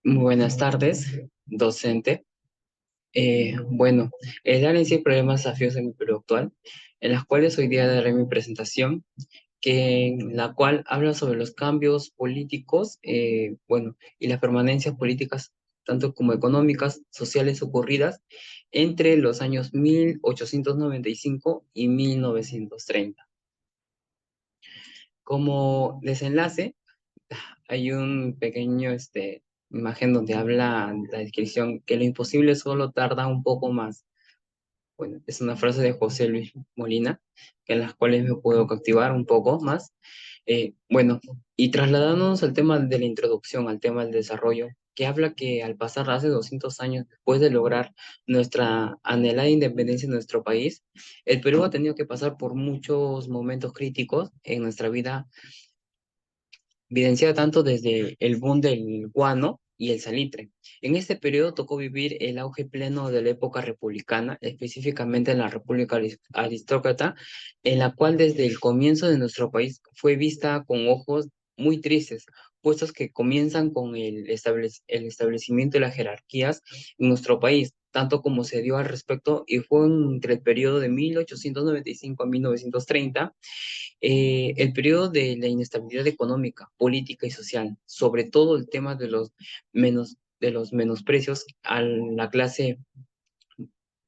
Muy buenas tardes, docente. Bueno, el análisis de problemas desafíos en el Perú actual, en las cuales hoy día daré mi presentación, en la cual habla sobre los cambios políticos, y las permanencias políticas, tanto como económicas, sociales ocurridas entre los años 1895 y 1930. Como desenlace, hay un pequeño imagen donde habla la descripción que lo imposible solo tarda un poco más. Bueno, es una frase de José Luis Molina, que en las cuales me puedo captivar un poco más. Y trasladándonos al tema de la introducción, al tema del desarrollo, que habla que al pasar hace 200 años después de lograr nuestra anhelada independencia en nuestro país, el Perú ha tenido que pasar por muchos momentos críticos en nuestra vida, evidenciada tanto desde el boom del guano y el salitre. En este periodo tocó vivir el auge pleno de la época republicana, específicamente en la República Aristócrata, en la cual desde el comienzo de nuestro país fue vista con ojos muy tristes, puestos que comienzan con el establecimiento de las jerarquías en nuestro país, tanto como se dio al respecto, y fue entre el periodo de 1895 a 1930, el periodo de la inestabilidad económica, política y social, sobre todo el tema de los menosprecios a la clase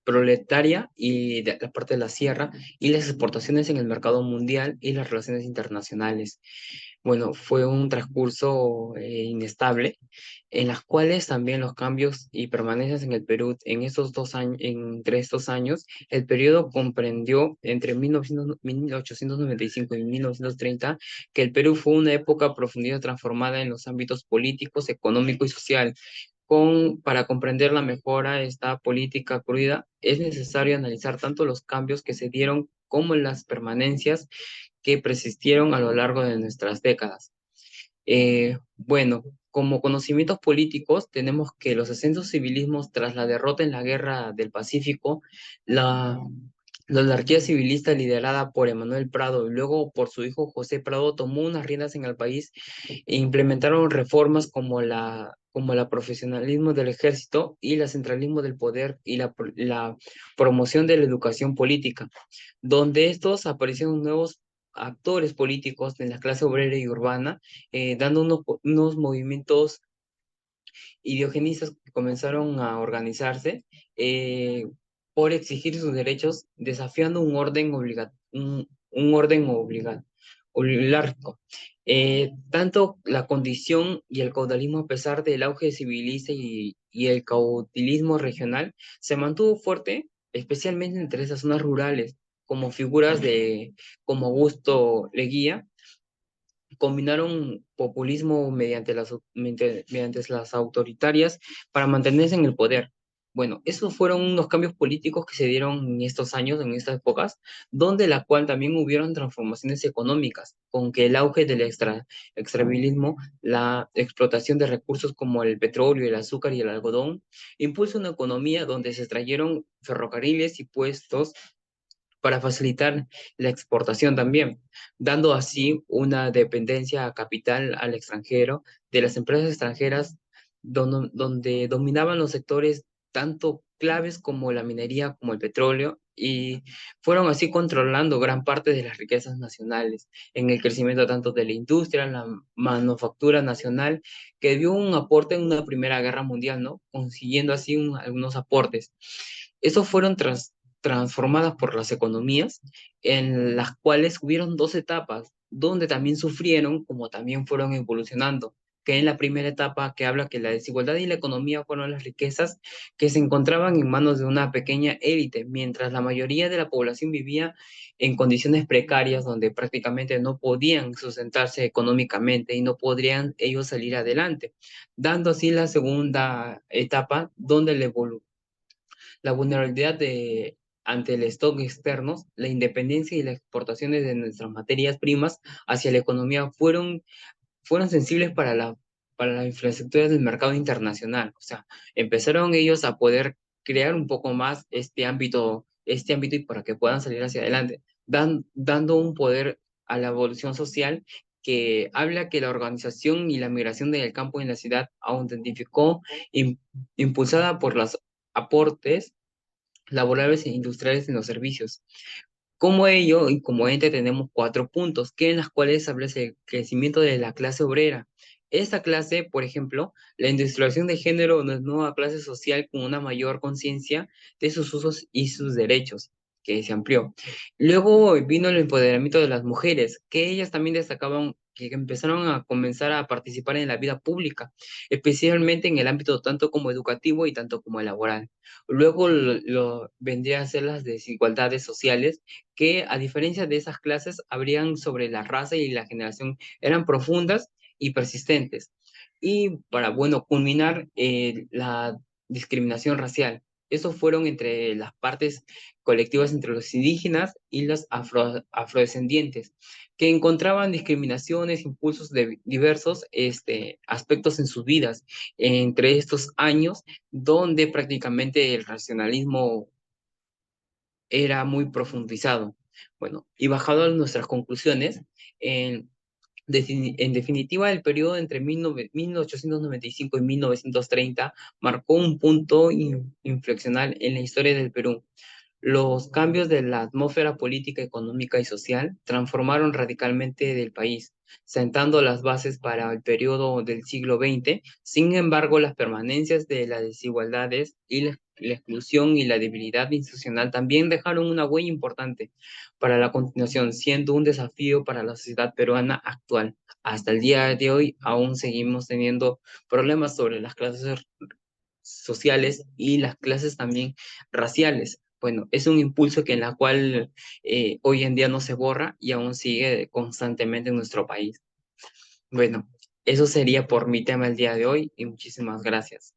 proletaria y de la parte de la sierra, y las exportaciones en el mercado mundial y las relaciones internacionales. Bueno, fue un transcurso inestable, en las cuales también los cambios y permanencias en el Perú en estos 2 años, entre estos años, el periodo comprendió entre 1895 y 1930 que el Perú fue una época profundamente transformada en los ámbitos políticos, económico y social. Para comprender la mejora esta política cruda, es necesario analizar tanto los cambios que se dieron como las permanencias que persistieron a lo largo de nuestras décadas. Como conocimientos políticos, tenemos que los ascensos civilismos tras la derrota en la Guerra del Pacífico, la, la anarquía civilista liderada por Emanuel Prado y luego por su hijo José Prado tomó unas riendas en el país e implementaron reformas como la profesionalismo del ejército y el centralismo del poder y la promoción de la educación política, donde estos aparecieron nuevos actores políticos de la clase obrera y urbana, dando unos movimientos ideogenistas que comenzaron a organizarse eh, por exigir sus derechos, desafiando un orden oligárquico. Tanto la condición y el caudalismo, a pesar del auge civilista y el caudillismo regional, se mantuvo fuerte, especialmente entre esas zonas rurales, como figuras como Augusto Leguía combinaron populismo mediante las autoritarias para mantenerse en el poder. Bueno, esos fueron unos cambios políticos que se dieron en estos años, en estas épocas, donde la cual también hubieron transformaciones económicas, con que el auge del extractivismo, la explotación de recursos como el petróleo, el azúcar y el algodón, impulsa una economía donde se extrayeron ferrocarriles y puestos para facilitar la exportación también, dando así una dependencia a capital al extranjero de las empresas extranjeras, donde dominaban los sectores tanto claves como la minería como el petróleo, y fueron así controlando gran parte de las riquezas nacionales en el crecimiento tanto de la industria, la manufactura nacional, que dio un aporte en una Primera Guerra Mundial, ¿no? Consiguiendo así algunos aportes. Esos fueron transformadas por las economías, en las cuales hubieron dos etapas, donde también sufrieron, como también fueron evolucionando, que en la primera etapa que habla que la desigualdad y la economía fueron las riquezas que se encontraban en manos de una pequeña élite, mientras la mayoría de la población vivía en condiciones precarias donde prácticamente no podían sustentarse económicamente y no podrían ellos salir adelante, dando así la segunda etapa donde la vulnerabilidad ante el stock externo, la independencia y las exportaciones de nuestras materias primas hacia la economía fueron sensibles para la infraestructura del mercado internacional. O sea, empezaron ellos a poder crear un poco más este ámbito y para que puedan salir hacia adelante, dando un poder a la evolución social que habla que la organización y la migración del campo en la ciudad autentificó, im- impulsada por los aportes laborales e industriales en los servicios. Como ello y como ente tenemos cuatro puntos, que en las cuales establece el crecimiento de la clase obrera. Esta clase, por ejemplo, la industrialización de género, una nueva clase social con una mayor conciencia de sus usos y sus derechos, que se amplió. Luego vino el empoderamiento de las mujeres, que ellas también destacaban, que empezaron a comenzar a participar en la vida pública, especialmente en el ámbito tanto como educativo y tanto como laboral. Luego vendría a ser las desigualdades sociales que a diferencia de esas clases, habrían sobre la raza y la generación, eran profundas y persistentes. Y para, bueno, culminar la discriminación racial. Esos fueron entre las partes colectivas entre los indígenas y los afrodescendientes, que encontraban discriminaciones, impulsos de diversos aspectos en sus vidas, entre estos años donde prácticamente el racionalismo era muy profundizado. Bueno, y bajado a nuestras conclusiones, en, en definitiva, el periodo entre 1895 y 1930 marcó un punto inflexional en la historia del Perú. Los cambios de la atmósfera política, económica y social transformaron radicalmente del país, sentando las bases para el periodo del siglo XX. Sin embargo, las permanencias de las desigualdades y la exclusión y la debilidad institucional también dejaron una huella importante para la continuación, siendo un desafío para la sociedad peruana actual. Hasta el día de hoy aún seguimos teniendo problemas sobre las clases sociales y las clases también raciales. Bueno, es un impulso que en la cual hoy en día no se borra y aún sigue constantemente en nuestro país. Bueno, eso sería por mi tema el día de hoy y muchísimas gracias.